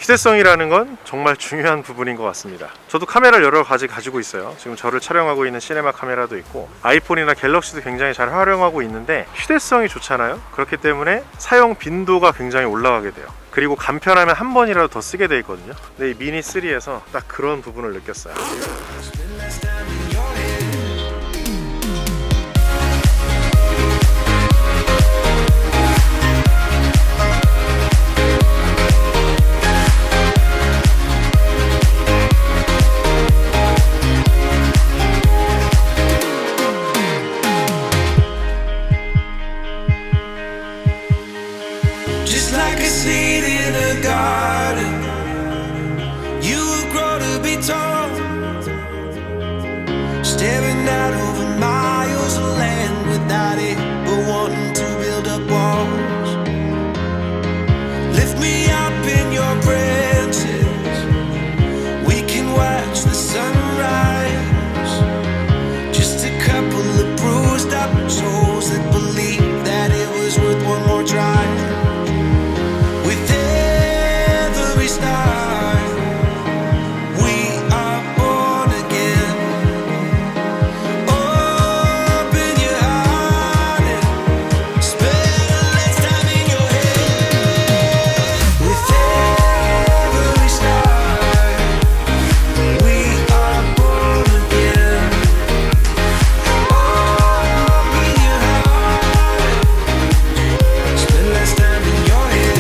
휴대성이라는 건 정말 중요한 부분인 것 같습니다. 저도 카메라를 여러 가지 가지고 있어요. 지금 저를 촬영하고 있는 시네마 카메라도 있고 아이폰이나 갤럭시도 굉장히 잘 활용하고 있는데 휴대성이 좋잖아요. 그렇기 때문에 사용 빈도가 굉장히 올라가게 돼요. 그리고 간편하면 한 번이라도 더 쓰게 돼 있거든요. 근데 이 미니 3에서 딱 그런 부분을 느꼈어요. Staring out over miles of land without it, but wanting to build up walls. Lift me up in your branches, we can watch the sunrise. Just a couple of bruised up souls that believe that it was worth one more try. With every star we are born again. Open your heart and spend a lifetime in your head. With every star we are born again. Open your heart and spend less time in your head.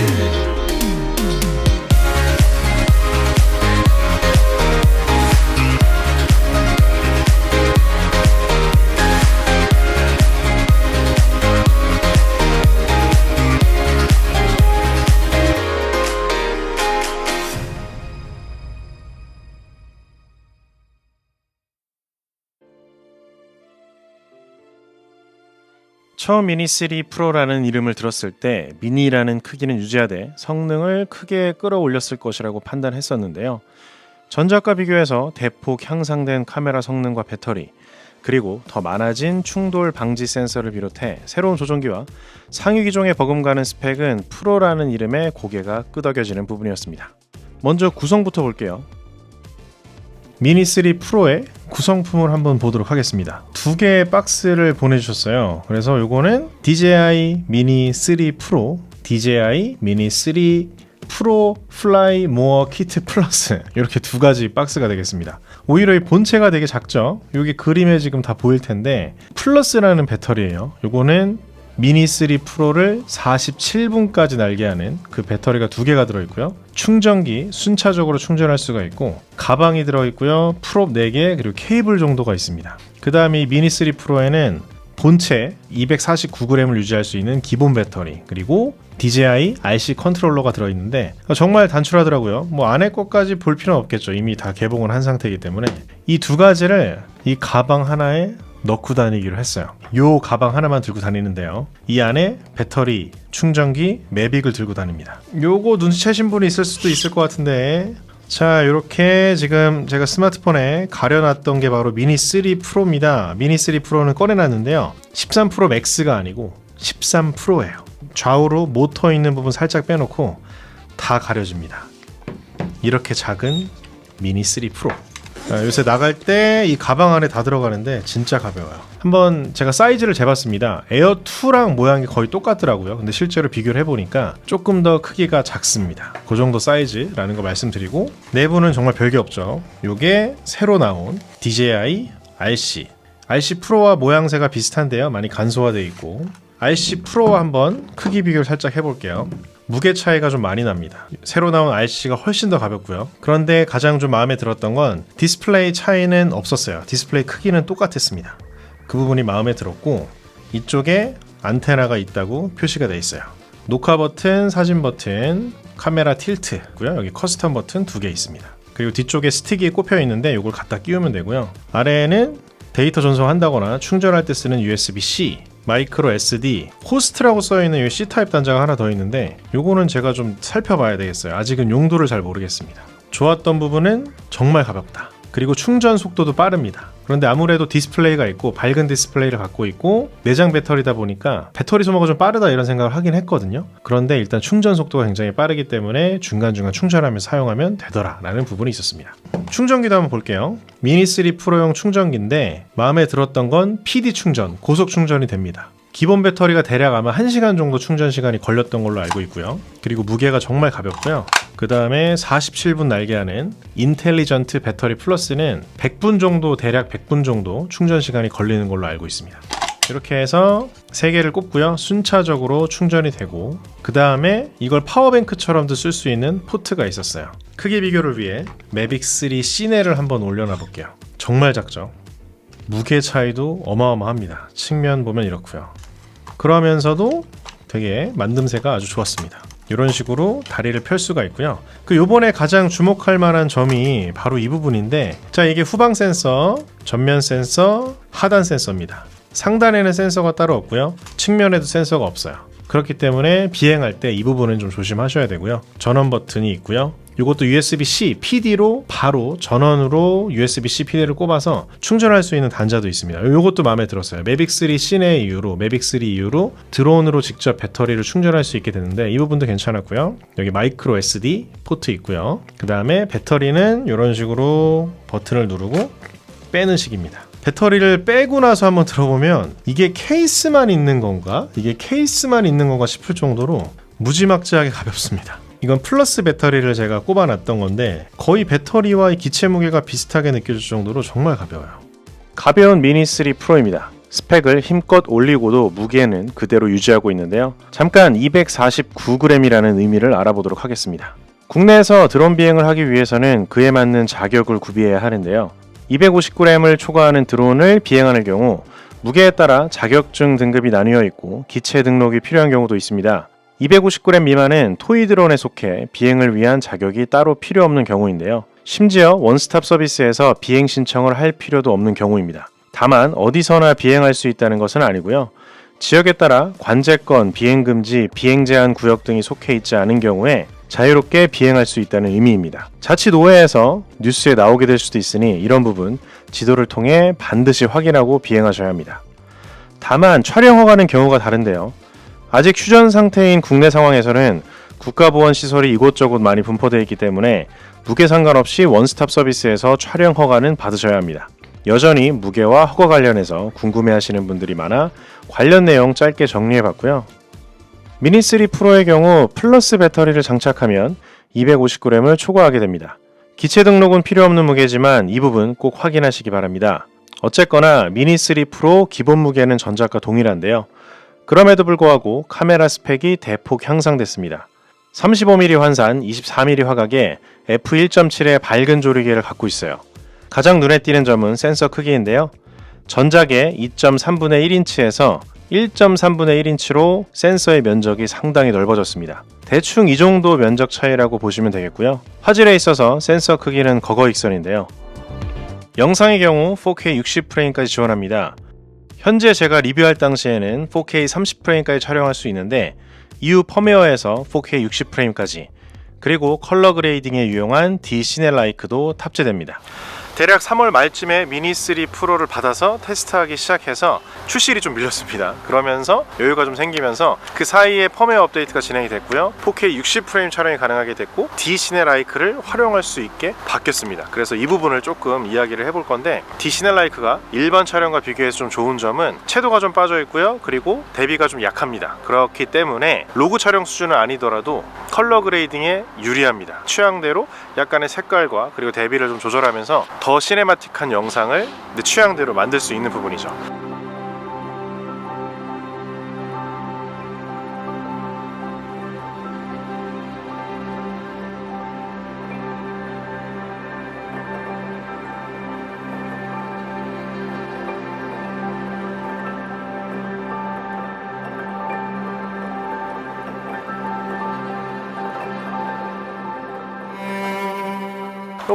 처음 미니 3 프로라는 이름을 들었을 때 미니라는 크기는 유지하되 성능을 크게 끌어올렸을 것이라고 판단했었는데요. 전작과 비교해서 대폭 향상된 카메라 성능과 배터리, 그리고 더 많아진 충돌 방지 센서를 비롯해 새로운 조종기와 상위 기종에 버금가는 스펙은 프로라는 이름에 고개가 끄덕여지는 부분이었습니다. 먼저 구성부터 볼게요. 미니 3 프로의 구성품을 한번 보도록 하겠습니다. 두 개의 박스를 보내주셨어요. 그래서 요거는 DJI 미니 3 프로, DJI 미니 3 프로 플라이 모어 키트 플러스, 이렇게 두 가지 박스가 되겠습니다. 오히려 이 본체가 되게 작죠. 여기 그림에 지금 다 보일 텐데 플러스라는 배터리예요. 요거는 미니 3 프로를 47분까지 날게 하는 그 배터리가 두 개가 들어있고요. 충전기 순차적으로 충전할 수가 있고, 가방이 들어있고요. 프롭 4개, 그리고 케이블 정도가 있습니다. 그 다음에 이 미니 3 프로에는 본체 249g을 유지할 수 있는 기본 배터리, 그리고 DJI RC 컨트롤러가 들어있는데 정말 단출하더라고요. 뭐 안에 것까지 볼 필요는 없겠죠. 이미 다 개봉을 한 상태이기 때문에 이 두 가지를 이 가방 하나에 넣고 다니기로 했어요. 요 가방 하나만 들고 다니는데요. 이 안에 배터리, 충전기, 매빅을 들고 다닙니다. 요거 눈치채신 분이 있을 수도 있을 것 같은데, 자, 이렇게 지금 제가 스마트폰에 가려놨던 게 바로 미니 3 프로입니다. 미니 3 프로는 꺼내놨는데요. 13 프로 맥스가 아니고 13 프로예요. 좌우로 모터 있는 부분 살짝 빼놓고 다 가려집니다. 이렇게 작은 미니 3 프로. 요새 나갈 때 이 가방 안에 다 들어가는데 진짜 가벼워요. 한번 제가 사이즈를 재봤습니다. 에어2랑 모양이 거의 똑같더라고요. 근데 실제로 비교를 해보니까 조금 더 크기가 작습니다. 그 정도 사이즈라는 거 말씀드리고, 내부는 정말 별게 없죠. 요게 새로 나온 DJI RC 프로와 모양새가 비슷한데요. 많이 간소화되어 있고, RC 프로와 한번 크기 비교를 살짝 해볼게요. 무게 차이가 좀 많이 납니다. 새로 나온 RC가 훨씬 더 가볍고요. 그런데 가장 좀 마음에 들었던 건 디스플레이 차이는 없었어요. 디스플레이 크기는 똑같았습니다. 그 부분이 마음에 들었고, 이쪽에 안테나가 있다고 표시가 되어 있어요. 녹화 버튼, 사진 버튼, 카메라 틸트고요. 여기 커스텀 버튼 2개 있습니다. 그리고 뒤쪽에 스틱이 꼽혀 있는데 이걸 갖다 끼우면 되고요. 아래에는 데이터 전송한다거나 충전할 때 쓰는 USB-C, 마이크로 SD, 호스트라고 써있는 이 C타입 단자가 하나 더 있는데 요거는 제가 좀 살펴봐야 되겠어요. 아직은 용도를 잘 모르겠습니다. 좋았던 부분은 정말 가볍다. 그리고 충전 속도도 빠릅니다. 그런데 아무래도 디스플레이가 있고 밝은 디스플레이를 갖고 있고 내장 배터리다 보니까 배터리 소모가 좀 빠르다 이런 생각을 하긴 했거든요. 그런데 일단 충전 속도가 굉장히 빠르기 때문에 중간중간 충전하면서 사용하면 되더라라는 부분이 있었습니다. 충전기도 한번 볼게요. 미니 3 프로용 충전기인데 마음에 들었던 건 PD 충전, 고속 충전이 됩니다. 기본 배터리가 대략 아마 1시간 정도 충전 시간이 걸렸던 걸로 알고 있고요. 그리고 무게가 정말 가볍고요. 그 다음에 47분 날개하는 인텔리전트 배터리 플러스는 100분 정도, 대략 100분 정도 충전 시간이 걸리는 걸로 알고 있습니다. 이렇게 해서 3개를 꼽고요. 순차적으로 충전이 되고 그 다음에 이걸 파워뱅크처럼도 쓸 수 있는 포트가 있었어요. 크기 비교를 위해 매빅 3 시네를 한번 올려놔 볼게요. 정말 작죠? 무게 차이도 어마어마합니다. 측면 보면 이렇고요. 그러면서도 되게 만듦새가 아주 좋았습니다. 이런 식으로 다리를 펼 수가 있고요. 요번에 가장 주목할 만한 점이 바로 이 부분인데, 자, 이게 후방 센서, 전면 센서, 하단 센서입니다. 상단에는 센서가 따로 없고요. 측면에도 센서가 없어요. 그렇기 때문에 비행할 때 이 부분은 좀 조심하셔야 되고요. 전원 버튼이 있고요. 이것도 USB-C PD로 바로 전원으로 USB-C PD를 꼽아서 충전할 수 있는 단자도 있습니다. 이것도 마음에 들었어요. 매빅 3 시내 이후로, 매빅 3 이후로 드론으로 직접 배터리를 충전할 수 있게 되는데 이 부분도 괜찮았고요. 여기 마이크로 SD 포트 있고요. 그 다음에 배터리는 이런 식으로 버튼을 누르고 빼는 식입니다. 배터리를 빼고 나서 한번 들어보면 이게 케이스만 있는 건가? 이게 케이스만 있는 건가 싶을 정도로 무지막지하게 가볍습니다. 이건 플러스 배터리를 제가 꼽아놨던 건데 거의 배터리와 이 기체 무게가 비슷하게 느껴질 정도로 정말 가벼워요. 가벼운 미니 3 프로입니다. 스펙을 힘껏 올리고도 무게는 그대로 유지하고 있는데요. 잠깐 249g이라는 의미를 알아보도록 하겠습니다. 국내에서 드론 비행을 하기 위해서는 그에 맞는 자격을 구비해야 하는데요. 250g을 초과하는 드론을 비행하는 경우 무게에 따라 자격증 등급이 나뉘어 있고 기체 등록이 필요한 경우도 있습니다. 250g 미만은 토이 드론에 속해 비행을 위한 자격이 따로 필요 없는 경우인데요. 심지어 원스톱 서비스에서 비행 신청을 할 필요도 없는 경우입니다. 다만 어디서나 비행할 수 있다는 것은 아니고요. 지역에 따라 관제권, 비행금지, 비행제한 구역 등이 속해 있지 않은 경우에 자유롭게 비행할 수 있다는 의미입니다. 자칫 오해해서 뉴스에 나오게 될 수도 있으니 이런 부분 지도를 통해 반드시 확인하고 비행하셔야 합니다. 다만 촬영 허가는 경우가 다른데요. 아직 휴전 상태인 국내 상황에서는 국가보안 시설이 이곳저곳 많이 분포되어 있기 때문에 무게 상관없이 원스톱 서비스에서 촬영 허가는 받으셔야 합니다. 여전히 무게와 허가 관련해서 궁금해하시는 분들이 많아 관련 내용 짧게 정리해봤고요. 미니 3 프로의 경우 플러스 배터리를 장착하면 250g을 초과하게 됩니다. 기체 등록은 필요 없는 무게지만 이 부분 꼭 확인하시기 바랍니다. 어쨌거나 미니 3 프로 기본 무게는 전작과 동일한데요. 그럼에도 불구하고 카메라 스펙이 대폭 향상됐습니다. 35mm 환산, 24mm 화각에 f1.7의 밝은 조리개를 갖고 있어요. 가장 눈에 띄는 점은 센서 크기인데요. 전작의 2.3분의 1인치에서 1.3분의 1인치로 센서의 면적이 상당히 넓어졌습니다. 대충 이 정도 면적 차이라고 보시면 되겠고요. 화질에 있어서 센서 크기는 거거익선인데요. 영상의 경우 4K 60프레임까지 지원합니다. 현재 제가 리뷰할 당시에는 4K 30프레임까지 촬영할 수 있는데 이후 펌웨어에서 4K 60프레임까지 그리고 컬러 그레이딩에 유용한 D-CINELIKE도 탑재됩니다. 대략 3월 말쯤에 미니 3 프로를 받아서 테스트하기 시작해서 출시일이 좀 밀렸습니다. 그러면서 여유가 좀 생기면서 그 사이에 펌웨어 업데이트가 진행이 됐고요. 4K 60프레임 촬영이 가능하게 됐고 D-CINELIKE를 활용할 수 있게 바뀌었습니다. 그래서 이 부분을 조금 이야기를 해볼 건데 D-CINELIKE가 일반 촬영과 비교해서 좀 좋은 점은 채도가 좀 빠져 있고요. 그리고 대비가 좀 약합니다. 그렇기 때문에 로그 촬영 수준은 아니더라도 컬러 그레이딩에 유리합니다. 취향대로 약간의 색깔과 그리고 대비를 좀 조절하면서 더 시네마틱한 영상을 내 취향대로 만들 수 있는 부분이죠.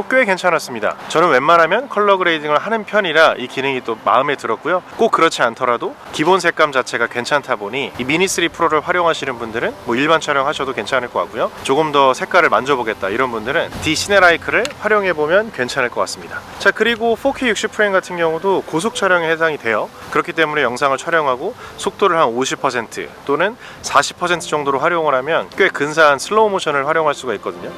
꽤 괜찮았습니다. 저는 웬만하면 컬러 그레이딩을 하는 편이라 이 기능이 또 마음에 들었고요. 꼭 그렇지 않더라도 기본 색감 자체가 괜찮다 보니 이 미니 3 프로를 활용하시는 분들은 뭐 일반 촬영하셔도 괜찮을 것 같고요. 조금 더 색깔을 만져보겠다 이런 분들은 D 시네라이크를 활용해보면 괜찮을 것 같습니다. 자, 그리고 4K 60프레임 같은 경우도 고속 촬영에 해당이 돼요. 그렇기 때문에 영상을 촬영하고 속도를 한 50% 또는 40% 정도로 활용을 하면 꽤 근사한 슬로우 모션을 활용할 수가 있거든요.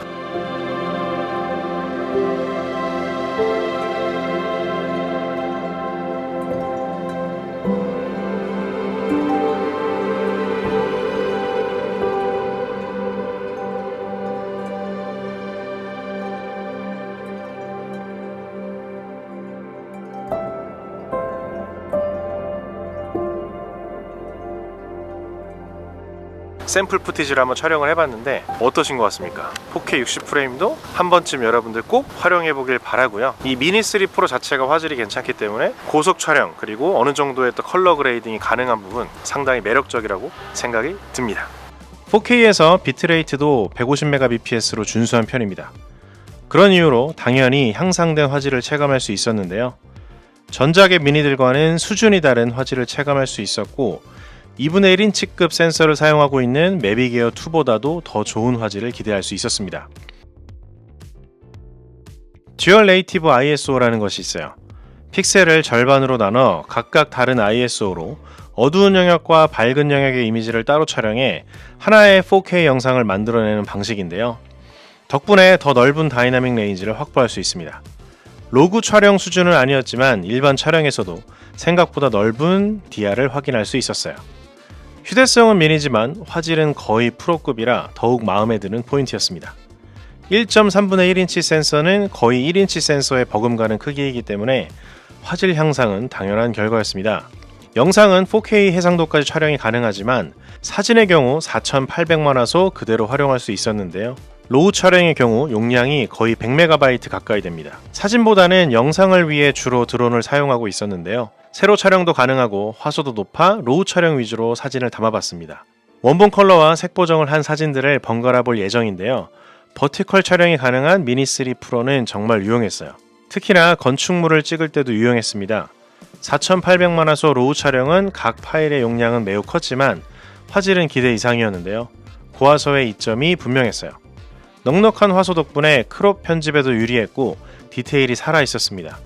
샘플 푸티지를 한번 촬영을 해봤는데 어떠신 것 같습니까? 4K 60프레임도 한 번쯤 여러분들 꼭 활용해 보길 바라고요. 이 미니 3 프로 자체가 화질이 괜찮기 때문에 고속 촬영 그리고 어느 정도의 또 컬러 그레이딩이 가능한 부분 상당히 매력적이라고 생각이 듭니다. 4K에서 비트레이트도 150mbps로 준수한 편입니다. 그런 이유로 당연히 향상된 화질을 체감할 수 있었는데요. 전작의 미니들과는 수준이 다른 화질을 체감할 수 있었고 2분의 1인치급 센서를 사용하고 있는 매비게어 2보다도 더 좋은 화질을 기대할 수 있었습니다. 듀얼 네이티브 ISO라는 것이 있어요. 픽셀을 절반으로 나눠 각각 다른 ISO로 어두운 영역과 밝은 영역의 이미지를 따로 촬영해 하나의 4K 영상을 만들어내는 방식인데요. 덕분에 더 넓은 다이나믹 레인지를 확보할 수 있습니다. 로그 촬영 수준은 아니었지만 일반 촬영에서도 생각보다 넓은 DR을 확인할 수 있었어요. 휴대성은 미니지만 화질은 거의 프로급이라 더욱 마음에 드는 포인트였습니다. 1.3분의 1인치 센서는 거의 1인치 센서에 버금가는 크기이기 때문에 화질 향상은 당연한 결과였습니다. 영상은 4K 해상도까지 촬영이 가능하지만 사진의 경우 4800만화소 그대로 활용할 수 있었는데요. 로우 촬영의 경우 용량이 거의 100MB 가까이 됩니다. 사진보다는 영상을 위해 주로 드론을 사용하고 있었는데요. 세로 촬영도 가능하고 화소도 높아 로우 촬영 위주로 사진을 담아봤습니다. 원본 컬러와 색 보정을 한 사진들을 번갈아 볼 예정인데요. 버티컬 촬영이 가능한 미니 3 프로는 정말 유용했어요. 특히나 건축물을 찍을 때도 유용했습니다. 4800만화소 로우 촬영은 각 파일의 용량은 매우 컸지만 화질은 기대 이상이었는데요. 고화소의 이점이 분명했어요. 넉넉한 화소 덕분에 크롭 편집에도 유리했고 디테일이 살아있었습니다.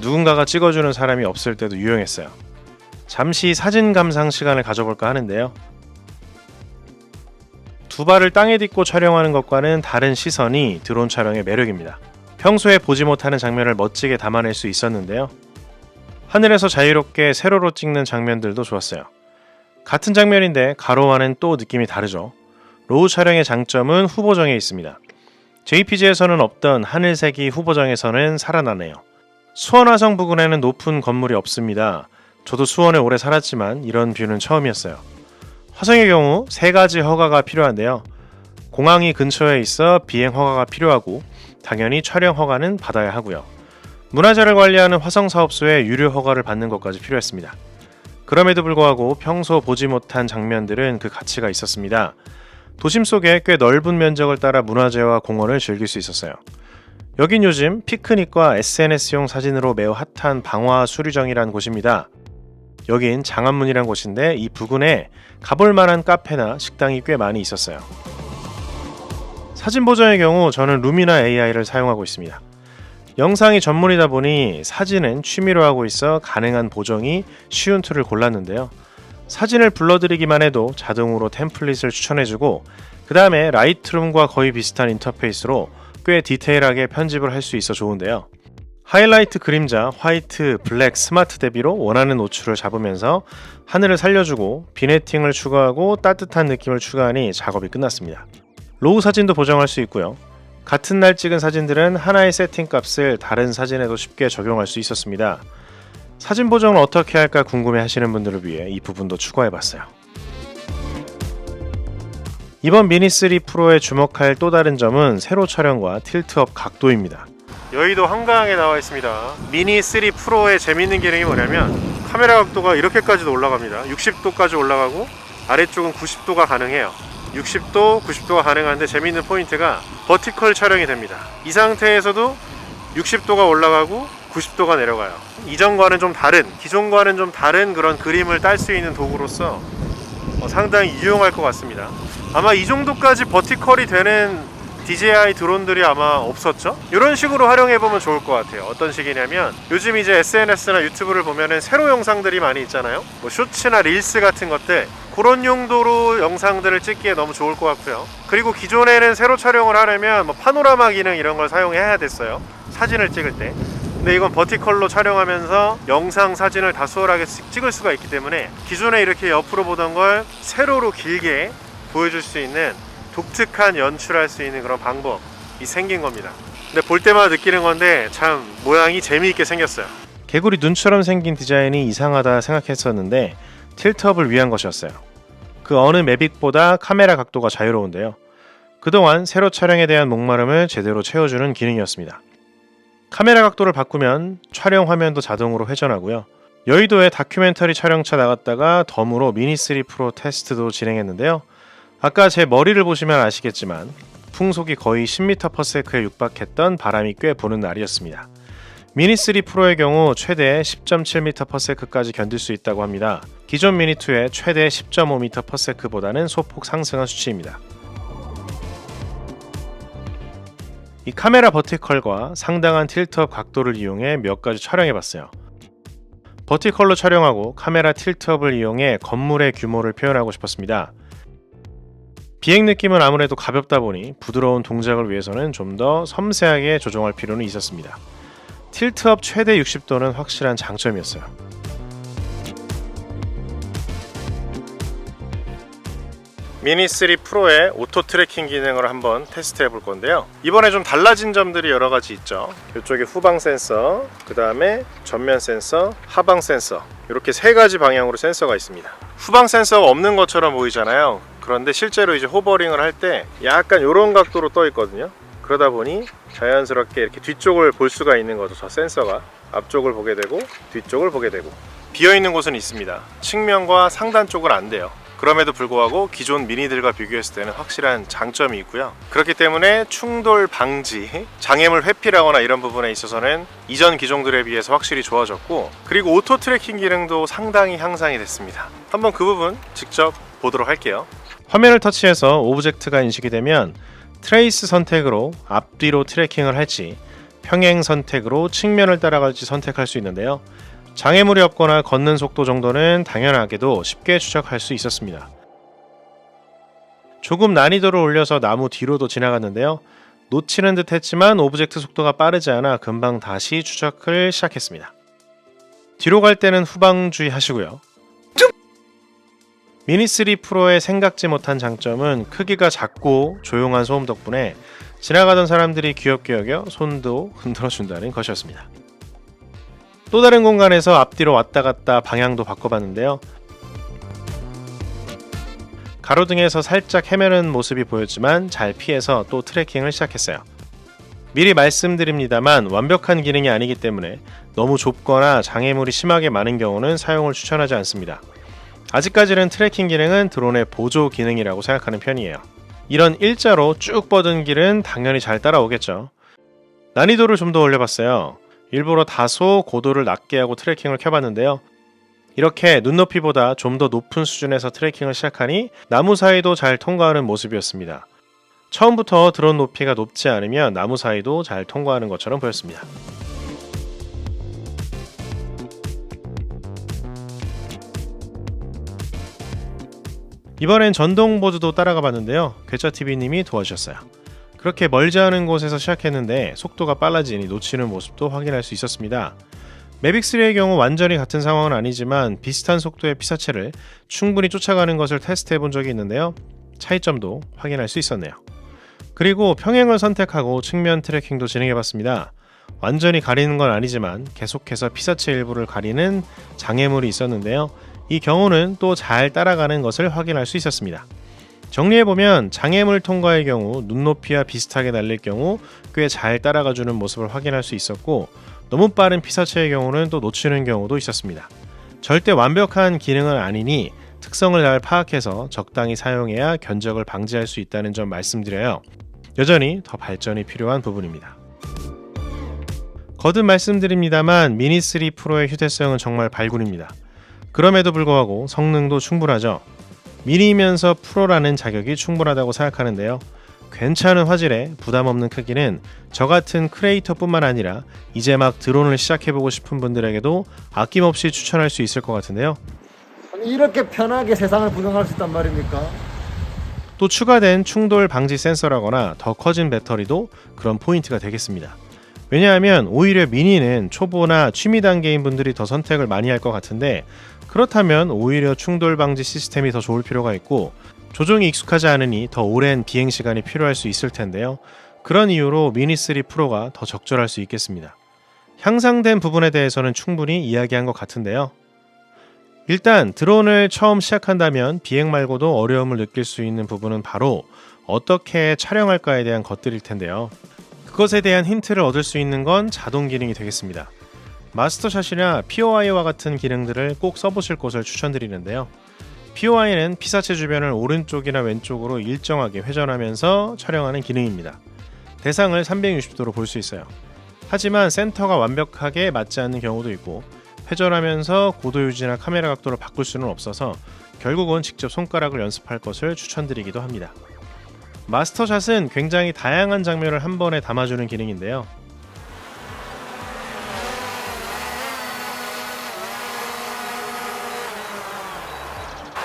누군가가 찍어주는 사람이 없을 때도 유용했어요. 잠시 사진 감상 시간을 가져볼까 하는데요. 두 발을 땅에 딛고 촬영하는 것과는 다른 시선이 드론 촬영의 매력입니다. 평소에 보지 못하는 장면을 멋지게 담아낼 수 있었는데요. 하늘에서 자유롭게 세로로 찍는 장면들도 좋았어요. 같은 장면인데 가로와는 또 느낌이 다르죠. 로우 촬영의 장점은 후보정에 있습니다. JPG에서는 없던 하늘색이 후보정에서는 살아나네요. 수원화성 부근에는 높은 건물이 없습니다. 저도 수원에 오래 살았지만 이런 뷰는 처음이었어요. 화성의 경우 3가지 허가가 필요한데요. 공항이 근처에 있어 비행 허가가 필요하고 당연히 촬영 허가는 받아야 하고요. 문화재를 관리하는 화성사업소에 유료 허가를 받는 것까지 필요했습니다. 그럼에도 불구하고 평소 보지 못한 장면들은 그 가치가 있었습니다. 도심 속에 꽤 넓은 면적을 따라 문화재와 공원을 즐길 수 있었어요. 여긴 요즘 피크닉과 SNS용 사진으로 매우 핫한 방화 수류정이라는 곳입니다. 여긴 장안문이란 곳인데 이 부근에 가볼 만한 카페나 식당이 꽤 많이 있었어요. 사진 보정의 경우 저는 루미나 AI를 사용하고 있습니다. 영상이 전문이다 보니 사진은 취미로 하고 있어 가능한 보정이 쉬운 툴을 골랐는데요. 사진을 불러들이기만 해도 자동으로 템플릿을 추천해주고 그 다음에 라이트룸과 거의 비슷한 인터페이스로 꽤 디테일하게 편집을 할 수 있어 좋은데요. 하이라이트 그림자, 화이트, 블랙, 스마트 대비로 원하는 노출을 잡으면서 하늘을 살려주고 비네팅을 추가하고 따뜻한 느낌을 추가하니 작업이 끝났습니다. 로우 사진도 보정할 수 있고요. 같은 날 찍은 사진들은 하나의 세팅 값을 다른 사진에도 쉽게 적용할 수 있었습니다. 사진 보정을 어떻게 할까 궁금해 하시는 분들을 위해 이 부분도 추가해봤어요. 이번 미니3 프로에 주목할 또 다른 점은 세로 촬영과 틸트업 각도입니다. 여의도 한강에 나와 있습니다. 미니3 프로의 재밌는 기능이 뭐냐면 카메라 각도가 이렇게까지도 올라갑니다. 60도까지 올라가고 아래쪽은 90도가 가능해요. 60도, 90도가 가능한데 재미있는 포인트가 버티컬 촬영이 됩니다. 이 상태에서도 60도가 올라가고 90도가 내려가요. 이전과는 좀 다른, 기존과는 좀 다른 그런 그림을 딸 수 있는 도구로서 상당히 유용할 것 같습니다. 아마 이 정도까지 버티컬이 되는 DJI 드론들이 아마 없었죠? 이런 식으로 활용해보면 좋을 것 같아요. 어떤 식이냐면 요즘 이제 SNS나 유튜브를 보면은 세로 영상들이 많이 있잖아요. 뭐 쇼츠나 릴스 같은 것들, 그런 용도로 영상들을 찍기에 너무 좋을 것 같고요. 그리고 기존에는 세로 촬영을 하려면 뭐 파노라마 기능 이런 걸 사용해야 됐어요. 사진을 찍을 때. 근데 이건 버티컬로 촬영하면서 영상, 사진을 다 수월하게 찍을 수가 있기 때문에 기존에 이렇게 옆으로 보던 걸 세로로 길게 보여줄 수 있는 독특한 연출할 수 있는 그런 방법이 생긴 겁니다. 근데 볼 때마다 느끼는 건데 참 모양이 재미있게 생겼어요. 개구리 눈처럼 생긴 디자인이 이상하다 생각했었는데 틸트업을 위한 것이었어요. 그 어느 매빅보다 카메라 각도가 자유로운데요. 그동안 세로 촬영에 대한 목마름을 제대로 채워주는 기능이었습니다. 카메라 각도를 바꾸면 촬영 화면도 자동으로 회전하고요. 여의도에 다큐멘터리 촬영차 나갔다가 덤으로 미니3 프로 테스트도 진행했는데요. 아까 제 머리를 보시면 아시겠지만 풍속이 거의 10m/s에 육박했던 바람이 꽤 부는 날이었습니다. 미니3 프로의 경우 최대 10.7m/s까지 견딜 수 있다고 합니다. 기존 미니2의 최대 10.5m/s보다는 소폭 상승한 수치입니다. 이 카메라 버티컬과 상당한 틸트업 각도를 이용해 몇 가지 촬영해봤어요. 버티컬로 촬영하고 카메라 틸트업을 이용해 건물의 규모를 표현하고 싶었습니다. 비행 느낌은 아무래도 가볍다 보니 부드러운 동작을 위해서는 좀 더 섬세하게 조정할 필요는 있었습니다. 틸트업 최대 60도는 확실한 장점이었어요. 미니3 프로의 오토 트래킹 기능을 한번 테스트 해볼 건데요. 이번에 좀 달라진 점들이 여러 가지 있죠. 이쪽에 후방 센서, 그 다음에 전면 센서, 하방 센서, 이렇게 세 가지 방향으로 센서가 있습니다. 후방 센서가 없는 것처럼 보이잖아요. 그런데 실제로 이제 호버링을 할 때 약간 이런 각도로 떠 있거든요. 그러다 보니 자연스럽게 이렇게 뒤쪽을 볼 수가 있는 거죠. 저 센서가 앞쪽을 보게 되고 뒤쪽을 보게 되고, 비어있는 곳은 있습니다. 측면과 상단 쪽은 안 돼요. 그럼에도 불구하고 기존 미니들과 비교했을 때는 확실한 장점이 있고요. 그렇기 때문에 충돌 방지, 장애물 회피라거나 이런 부분에 있어서는 이전 기종들에 비해서 확실히 좋아졌고, 그리고 오토 트래킹 기능도 상당히 향상이 됐습니다. 한번 그 부분 직접 보도록 할게요. 화면을 터치해서 오브젝트가 인식이 되면 트레이스 선택으로 앞뒤로 트래킹을 할지, 평행 선택으로 측면을 따라갈지 선택할 수 있는데요. 장애물이 없거나 걷는 속도 정도는 당연하게도 쉽게 추적할 수 있었습니다. 조금 난이도를 올려서 나무 뒤로도 지나갔는데요. 놓치는 듯 했지만 오브젝트 속도가 빠르지 않아 금방 다시 추적을 시작했습니다. 뒤로 갈 때는 후방 주의하시고요. 미니3 프로의 생각지 못한 장점은 크기가 작고 조용한 소음 덕분에 지나가던 사람들이 귀엽게 여겨 손도 흔들어준다는 것이었습니다. 또 다른 공간에서 앞뒤로 왔다 갔다 방향도 바꿔봤는데요. 가로등에서 살짝 헤매는 모습이 보였지만 잘 피해서 또 트래킹을 시작했어요. 미리 말씀드립니다만 완벽한 기능이 아니기 때문에 너무 좁거나 장애물이 심하게 많은 경우는 사용을 추천하지 않습니다. 아직까지는 트래킹 기능은 드론의 보조 기능이라고 생각하는 편이에요. 이런 일자로 쭉 뻗은 길은 당연히 잘 따라오겠죠. 난이도를 좀 더 올려봤어요. 일부러 다소 고도를 낮게 하고 트래킹을 켜봤는데요. 이렇게 눈높이보다 좀 더 높은 수준에서 트래킹을 시작하니 나무 사이도 잘 통과하는 모습이었습니다. 처음부터 드론 높이가 높지 않으면 나무 사이도 잘 통과하는 것처럼 보였습니다. 이번엔 전동보드도 따라가 봤는데요. 괴짜TV님이 도와주셨어요. 그렇게 멀지 않은 곳에서 시작했는데 속도가 빨라지니 놓치는 모습도 확인할 수 있었습니다. 매빅3의 경우 완전히 같은 상황은 아니지만 비슷한 속도의 피사체를 충분히 쫓아가는 것을 테스트해 본 적이 있는데요. 차이점도 확인할 수 있었네요. 그리고 평행을 선택하고 측면 트래킹도 진행해 봤습니다. 완전히 가리는 건 아니지만 계속해서 피사체 일부를 가리는 장애물이 있었는데요. 이 경우는 또 잘 따라가는 것을 확인할 수 있었습니다. 정리해보면 장애물 통과의 경우 눈높이와 비슷하게 날릴 경우 꽤 잘 따라가주는 모습을 확인할 수 있었고, 너무 빠른 피사체의 경우는 또 놓치는 경우도 있었습니다. 절대 완벽한 기능은 아니니 특성을 잘 파악해서 적당히 사용해야 견적을 방지할 수 있다는 점 말씀드려요. 여전히 더 발전이 필요한 부분입니다. 거듭 말씀드립니다만 미니 3 프로의 휴대성은 정말 발군입니다. 그럼에도 불구하고 성능도 충분하죠. 미니면서 프로라는 자격이 충분하다고 생각하는데요. 괜찮은 화질에 부담 없는 크기는 저 같은 크리에이터뿐만 아니라 이제 막 드론을 시작해보고 싶은 분들에게도 아낌없이 추천할 수 있을 것 같은데요. 아니, 이렇게 편하게 세상을 구경할 수 있단 말입니까? 또 추가된 충돌 방지 센서라거나 더 커진 배터리도 그런 포인트가 되겠습니다. 왜냐하면 오히려 미니는 초보나 취미 단계인 분들이 더 선택을 많이 할 것 같은데, 그렇다면 오히려 충돌 방지 시스템이 더 좋을 필요가 있고 조종이 익숙하지 않으니 더 오랜 비행 시간이 필요할 수 있을 텐데요. 그런 이유로 미니 3 프로가 더 적절할 수 있겠습니다. 향상된 부분에 대해서는 충분히 이야기한 것 같은데요. 일단 드론을 처음 시작한다면 비행 말고도 어려움을 느낄 수 있는 부분은 바로 어떻게 촬영할까에 대한 것들일 텐데요. 그것에 대한 힌트를 얻을 수 있는 건 자동 기능이 되겠습니다. 마스터샷이나 POI와 같은 기능들을 꼭 써보실 것을 추천드리는데요. POI는 피사체 주변을 오른쪽이나 왼쪽으로 일정하게 회전하면서 촬영하는 기능입니다. 대상을 360도로 볼 수 있어요. 하지만 센터가 완벽하게 맞지 않는 경우도 있고 회전하면서 고도 유지나 카메라 각도를 바꿀 수는 없어서 결국은 직접 손가락을 연습할 것을 추천드리기도 합니다. 마스터샷은 굉장히 다양한 장면을 한 번에 담아주는 기능인데요.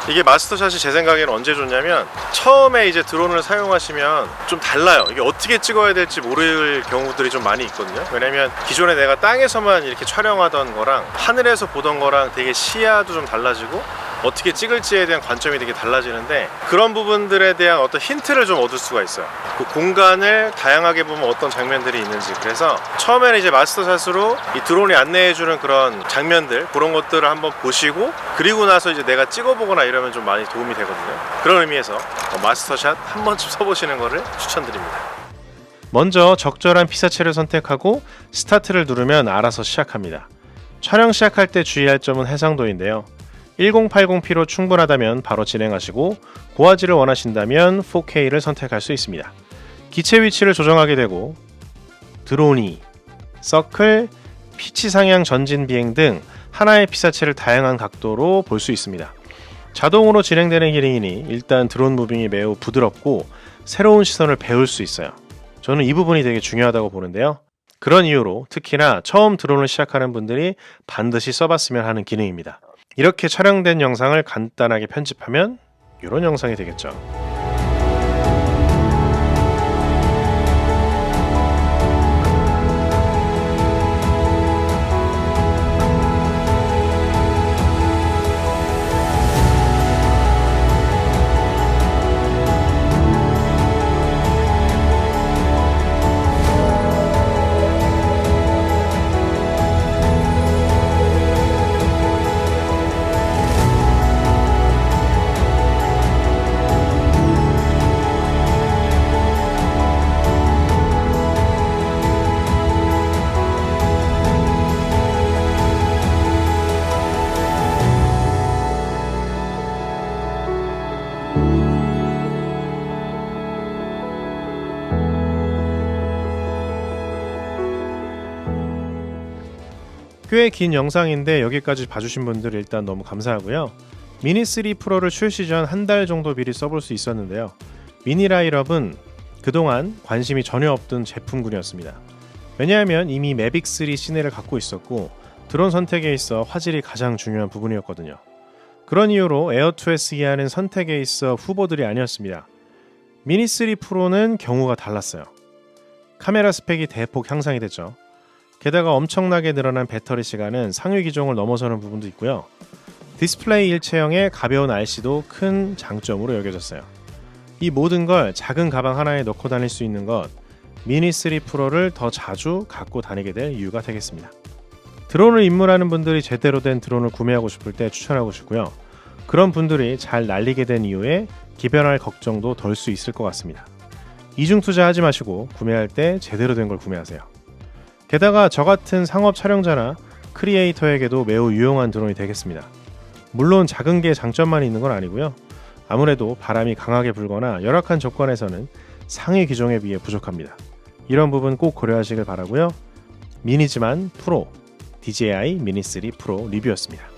이게 마스터샷이 제 생각에는 언제 좋냐면 처음에 이제 드론을 사용하시면 좀 달라요. 이게 어떻게 찍어야 될지 모를 경우들이 좀 많이 있거든요. 왜냐면 기존에 내가 땅에서만 이렇게 촬영하던 거랑 하늘에서 보던 거랑 되게 시야도 좀 달라지고 어떻게 찍을지에 대한 관점이 되게 달라지는데, 그런 부분들에 대한 어떤 힌트를 좀 얻을 수가 있어요. 그 공간을 다양하게 보면 어떤 장면들이 있는지. 그래서 처음에는 이제 마스터샷으로 이 드론이 안내해주는 그런 장면들, 그런 것들을 한번 보시고 그리고 나서 이제 내가 찍어보거나 이러면 좀 많이 도움이 되거든요. 그런 의미에서 마스터샷 한 번쯤 써보시는 거를 추천드립니다. 먼저 적절한 피사체를 선택하고 스타트를 누르면 알아서 시작합니다. 촬영 시작할 때 주의할 점은 해상도인데요. 1080p로 충분하다면 바로 진행하시고 고화질을 원하신다면 4K를 선택할 수 있습니다. 기체 위치를 조정하게 되고 드로니, 서클, 피치 상향 전진 비행 등 하나의 피사체를 다양한 각도로 볼 수 있습니다. 자동으로 진행되는 기능이니 일단 드론 무빙이 매우 부드럽고 새로운 시선을 배울 수 있어요. 저는 이 부분이 되게 중요하다고 보는데요. 그런 이유로 특히나 처음 드론을 시작하는 분들이 반드시 써봤으면 하는 기능입니다. 이렇게 촬영된 영상을 간단하게 편집하면 이런 영상이 되겠죠. 꽤 긴 영상인데 여기까지 봐주신 분들 일단 너무 감사하고요. 미니 3 프로를 출시 전 한 달 정도 미리 써볼 수 있었는데요. 미니 라이럽은 그동안 관심이 전혀 없던 제품군이었습니다. 왜냐하면 이미 매빅 3 시내를 갖고 있었고 드론 선택에 있어 화질이 가장 중요한 부분이었거든요. 그런 이유로 에어2 SE와는 선택에 있어 후보들이 아니었습니다. 미니 3 프로는 경우가 달랐어요. 카메라 스펙이 대폭 향상이 됐죠. 게다가 엄청나게 늘어난 배터리 시간은 상위 기종을 넘어서는 부분도 있고요. 디스플레이 일체형의 가벼운 RC도 큰 장점으로 여겨졌어요. 이 모든 걸 작은 가방 하나에 넣고 다닐 수 있는 것, 미니 3 프로를 더 자주 갖고 다니게 될 이유가 되겠습니다. 드론을 입문하는 분들이 제대로 된 드론을 구매하고 싶을 때 추천하고 싶고요. 그런 분들이 잘 날리게 된 이후에 기변할 걱정도 덜 수 있을 것 같습니다. 이중 투자하지 마시고 구매할 때 제대로 된 걸 구매하세요. 게다가 저 같은 상업 촬영자나 크리에이터에게도 매우 유용한 드론이 되겠습니다. 물론 작은 게 장점만 있는 건 아니고요. 아무래도 바람이 강하게 불거나 열악한 조건에서는 상위 기종에 비해 부족합니다. 이런 부분 꼭 고려하시길 바라고요. 미니지만 프로 DJI 미니 3 프로 리뷰였습니다.